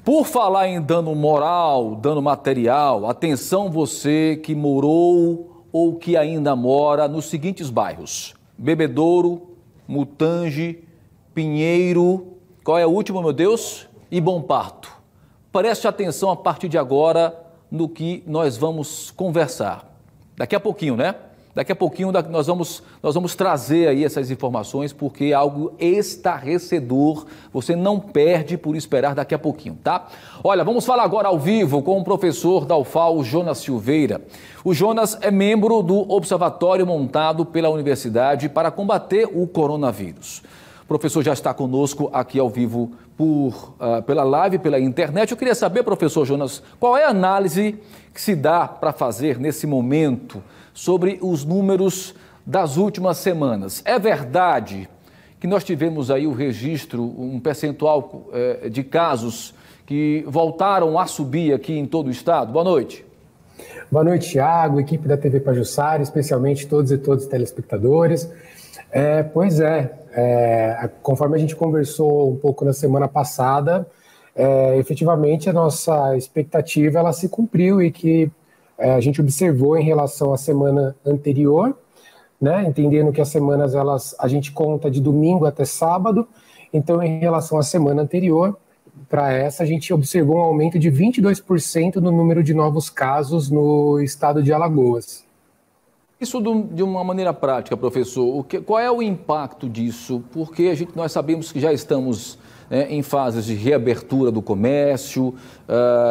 Por falar em dano moral, dano material, atenção você que morou ou que ainda mora nos seguintes bairros: Bebedouro, Mutange, Pinheiro, qual é o último, meu Deus? E Bom Parto. Preste atenção a partir de agora no que nós vamos conversar. Daqui a pouquinho, né? Daqui a pouquinho nós vamos trazer aí essas informações, porque é algo estarrecedor. Você não perde por esperar daqui a pouquinho, tá? Olha, vamos falar agora ao vivo com o professor da UFAL, Jonas Silveira. O Jonas é membro do observatório montado pela universidade para combater o coronavírus. O professor já está conosco aqui ao vivo pela live, pela internet. Eu queria saber, professor Jonas, qual é a análise que se dá para fazer nesse momento sobre os números das últimas semanas. É verdade que nós tivemos aí o registro, um percentual de casos que voltaram a subir aqui em todo o estado? Boa noite. Boa noite, Thiago, equipe da TV Pajuçara, especialmente todos e todas os telespectadores. Conforme a gente conversou um pouco na semana passada, efetivamente a nossa expectativa ela se cumpriu e que a gente observou em relação à semana anterior, né, entendendo que as semanas a gente conta de domingo até sábado, então em relação à semana anterior, para essa a gente observou um aumento de 22% no número de novos casos no estado de Alagoas. Isso de uma maneira prática, professor, qual é o impacto disso? Porque nós sabemos que já estamos em fases de reabertura do comércio,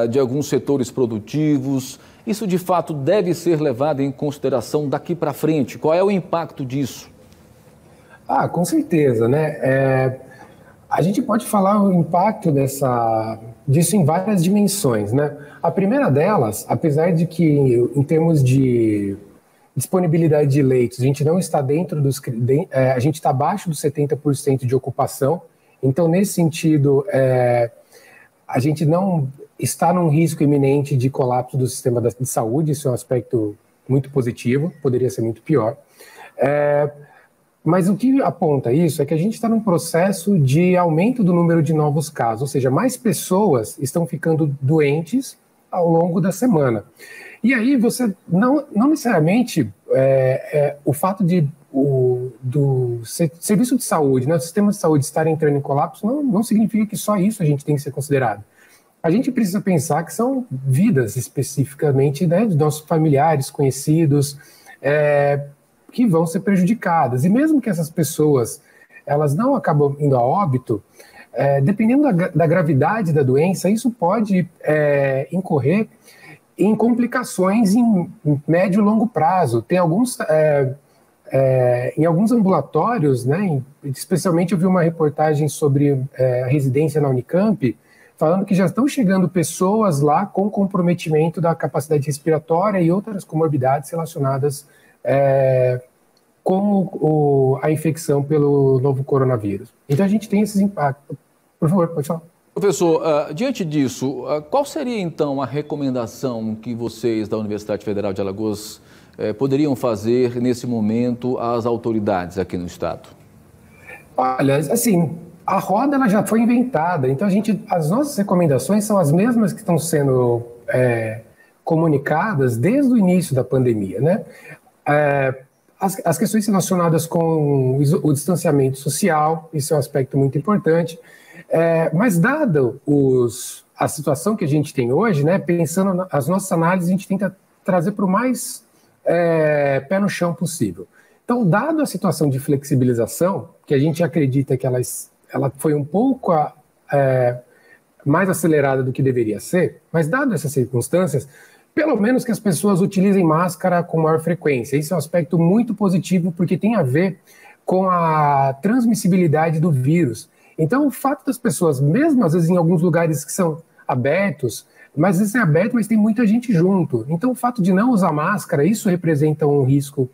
de alguns setores produtivos. Isso, de fato, deve ser levado em consideração daqui para frente. Qual é o impacto disso? Com certeza, né? A gente pode falar o impacto disso em várias dimensões, né? A primeira delas, apesar de que, em termos de disponibilidade de leitos, a gente não está a gente está abaixo dos 70% de ocupação. Então, nesse sentido, a gente não está num risco iminente de colapso do sistema de saúde. Isso é um aspecto muito positivo, poderia ser muito pior. Mas o que aponta isso é que a gente está num processo de aumento do número de novos casos, ou seja, mais pessoas estão ficando doentes ao longo da semana. E aí você não necessariamente o fato do serviço de saúde, né, o sistema de saúde estar entrando em colapso não significa que só isso a gente tem que ser considerado. A gente precisa pensar que são vidas especificamente, né, de nossos familiares, conhecidos, que vão ser prejudicadas. E mesmo que essas pessoas elas não acabam indo a óbito, dependendo da gravidade da doença, isso pode incorrer em complicações em médio e longo prazo. Tem alguns, em alguns ambulatórios, né, especialmente eu vi uma reportagem sobre a residência na Unicamp, falando que já estão chegando pessoas lá com comprometimento da capacidade respiratória e outras comorbidades relacionadas com a infecção pelo novo coronavírus. Então a gente tem esses impactos. Por favor, pode falar. Professor, diante disso, qual seria então a recomendação que vocês da Universidade Federal de Alagoas poderiam fazer nesse momento às autoridades aqui no estado? Olha, assim, a roda ela já foi inventada, então as nossas recomendações são as mesmas que estão sendo comunicadas desde o início da pandemia, né? As questões relacionadas com o distanciamento social, isso é um aspecto muito importante. Mas dada a situação que a gente tem hoje, né, pensando nas nossas análises, a gente tenta trazer para o mais pé no chão possível. Então, dado a situação de flexibilização, que a gente acredita que ela foi um pouco mais acelerada do que deveria ser, mas dado essas circunstâncias, pelo menos que as pessoas utilizem máscara com maior frequência. Isso é um aspecto muito positivo, porque tem a ver com a transmissibilidade do vírus. Então, o fato das pessoas, mesmo às vezes em alguns lugares que são abertos, mas às vezes é aberto, mas tem muita gente junto. Então, o fato de não usar máscara, isso representa um risco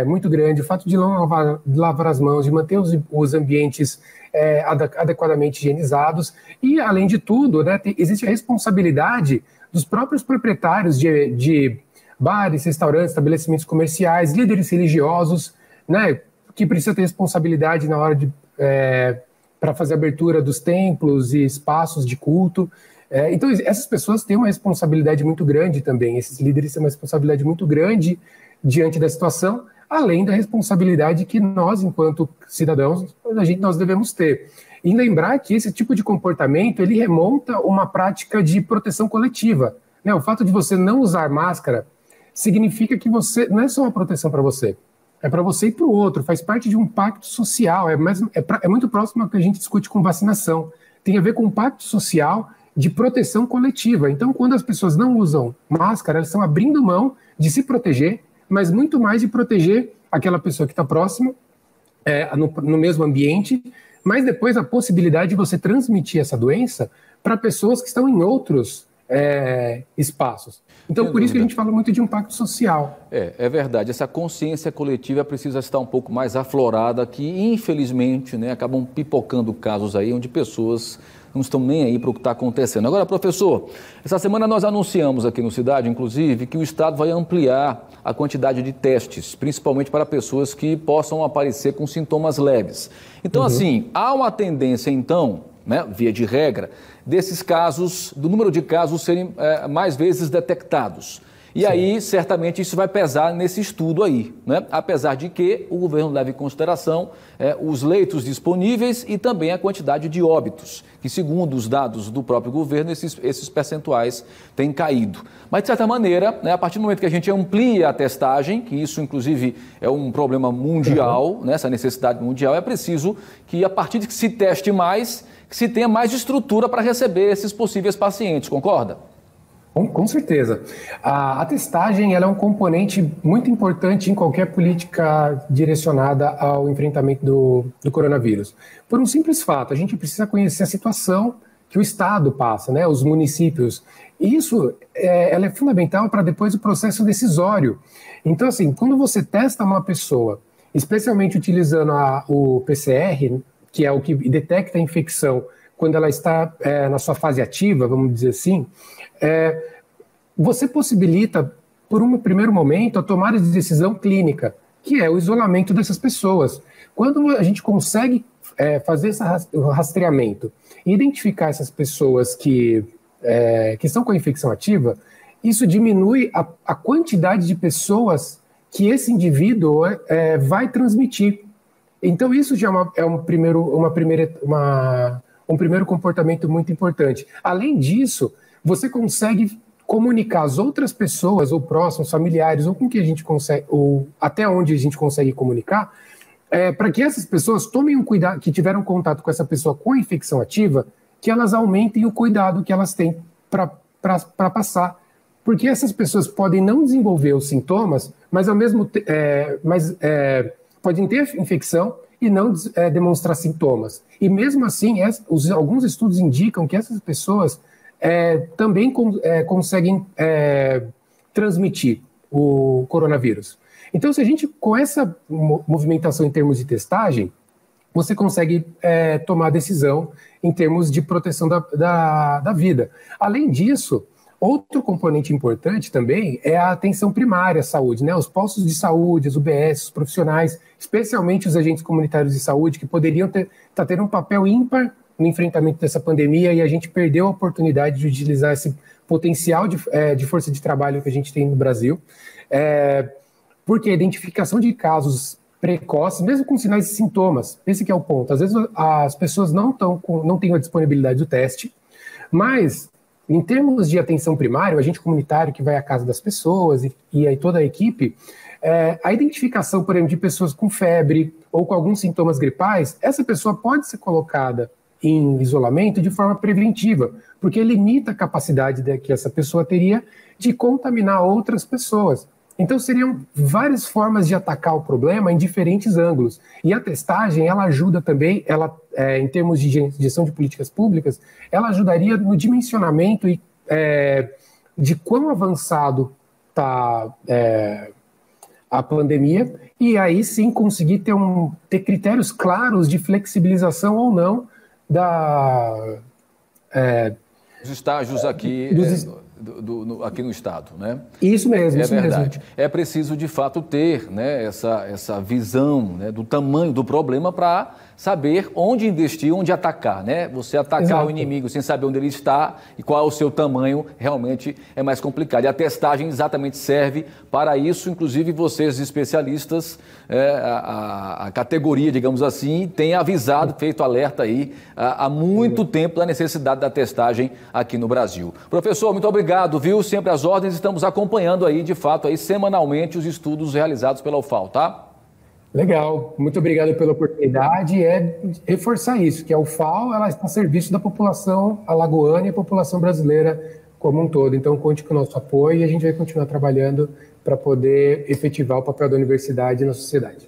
muito grande. O fato de não lavar as mãos, de manter os ambientes adequadamente higienizados. E, além de tudo, né, existe a responsabilidade dos próprios proprietários de bares, restaurantes, estabelecimentos comerciais, líderes religiosos, né, que precisa ter responsabilidade na hora de para fazer a abertura dos templos e espaços de culto. Então, essas pessoas têm uma responsabilidade muito grande também, esses líderes têm uma responsabilidade muito grande diante da situação, além da responsabilidade que nós, enquanto cidadãos, nós devemos ter. E lembrar que esse tipo de comportamento, ele remonta uma prática de proteção coletiva. Né? O fato de você não usar máscara significa que você não é só uma proteção para você, é para você e para o outro, faz parte de um pacto social, é muito próximo ao que a gente discute com vacinação. Tem a ver com um pacto social de proteção coletiva. Então, quando as pessoas não usam máscara, elas estão abrindo mão de se proteger, mas muito mais de proteger aquela pessoa que está próxima, no mesmo ambiente, mas depois a possibilidade de você transmitir essa doença para pessoas que estão em outros espaços. Então, por isso que a gente fala muito de um pacto social. É verdade. Essa consciência coletiva precisa estar um pouco mais aflorada, que infelizmente, né, acabam pipocando casos aí onde pessoas não estão nem aí para o que está acontecendo. Agora, professor, essa semana nós anunciamos aqui no Cidade, inclusive, que o Estado vai ampliar a quantidade de testes, principalmente para pessoas que possam aparecer com sintomas leves. Então, assim, há uma tendência, então, né, via de regra, desses casos, do número de casos serem mais vezes detectados. E Sim. Aí, certamente, isso vai pesar nesse estudo aí, né? Apesar de que o governo leva em consideração os leitos disponíveis e também a quantidade de óbitos, que, segundo os dados do próprio governo, esses percentuais têm caído. Mas, de certa maneira, né, a partir do momento que a gente amplia a testagem, que isso, inclusive, é um problema mundial, né, essa necessidade mundial, é preciso que, a partir de que se teste mais, que se tenha mais estrutura para receber esses possíveis pacientes, concorda? Com certeza. A testagem ela é um componente muito importante em qualquer política direcionada ao enfrentamento do coronavírus. Por um simples fato, a gente precisa conhecer a situação que o Estado passa, né, os municípios. E isso ela é fundamental para depois o processo decisório. Então, assim, quando você testa uma pessoa, especialmente utilizando o PCR, que é o que detecta a infecção quando ela está na sua fase ativa, vamos dizer assim, você possibilita, por um primeiro momento, a tomada de decisão clínica, que é o isolamento dessas pessoas. Quando a gente consegue fazer esse rastreamento e identificar essas pessoas que estão com a infecção ativa, isso diminui a quantidade de pessoas que esse indivíduo vai transmitir. Então, isso já é um primeiro comportamento muito importante. Além disso, você consegue comunicar as outras pessoas, ou próximos, familiares, ou com que a gente consegue, ou até onde a gente consegue comunicar, para que essas pessoas tomem um cuidado, que tiveram contato com essa pessoa com a infecção ativa, que elas aumentem o cuidado que elas têm para passar. Porque essas pessoas podem não desenvolver os sintomas, mas ao mesmo podem ter infecção e não demonstrar sintomas. E mesmo assim, alguns estudos indicam que essas pessoas também conseguem transmitir o coronavírus. Então, se a gente, com essa movimentação em termos de testagem, você consegue tomar decisão em termos de proteção da vida. Além disso, outro componente importante também é a atenção primária à saúde, né? Os postos de saúde, as UBS, os profissionais, especialmente os agentes comunitários de saúde, que poderiam estar tendo um papel ímpar no enfrentamento dessa pandemia, e a gente perdeu a oportunidade de utilizar esse potencial de força de trabalho que a gente tem no Brasil, porque a identificação de casos precoces, mesmo com sinais e sintomas, esse que é o ponto. Às vezes as pessoas não têm a disponibilidade do teste, mas em termos de atenção primária, o agente comunitário que vai à casa das pessoas e aí toda a equipe, a identificação, por exemplo, de pessoas com febre ou com alguns sintomas gripais, essa pessoa pode ser colocada em isolamento de forma preventiva, porque limita a capacidade que essa pessoa teria de contaminar outras pessoas. Então, seriam várias formas de atacar o problema em diferentes ângulos. E a testagem, ela ajuda também, em termos de gestão de políticas públicas, ela ajudaria no dimensionamento de quão avançado está a pandemia, e aí sim conseguir ter critérios claros de flexibilização ou não os estágios aqui aqui no Estado, né? Isso mesmo, é isso verdade. mesmo. É preciso, de fato, ter, né, essa visão, né, do tamanho do problema para saber onde investir, onde atacar, né? Você atacar Exato. o inimigo sem saber onde ele está e qual é o seu tamanho, realmente é mais complicado. E a testagem exatamente serve para isso, inclusive vocês especialistas, a categoria, digamos assim, tem avisado, feito alerta aí há muito tempo da necessidade da testagem aqui no Brasil. Professor, muito obrigado, viu? Sempre às ordens, estamos acompanhando aí, de fato, aí semanalmente os estudos realizados pela UFAL, tá? Legal, muito obrigado pela oportunidade. É reforçar isso, que a UFAL ela está a serviço da população alagoana e a população brasileira como um todo. Então, conte com o nosso apoio e a gente vai continuar trabalhando para poder efetivar o papel da universidade na sociedade.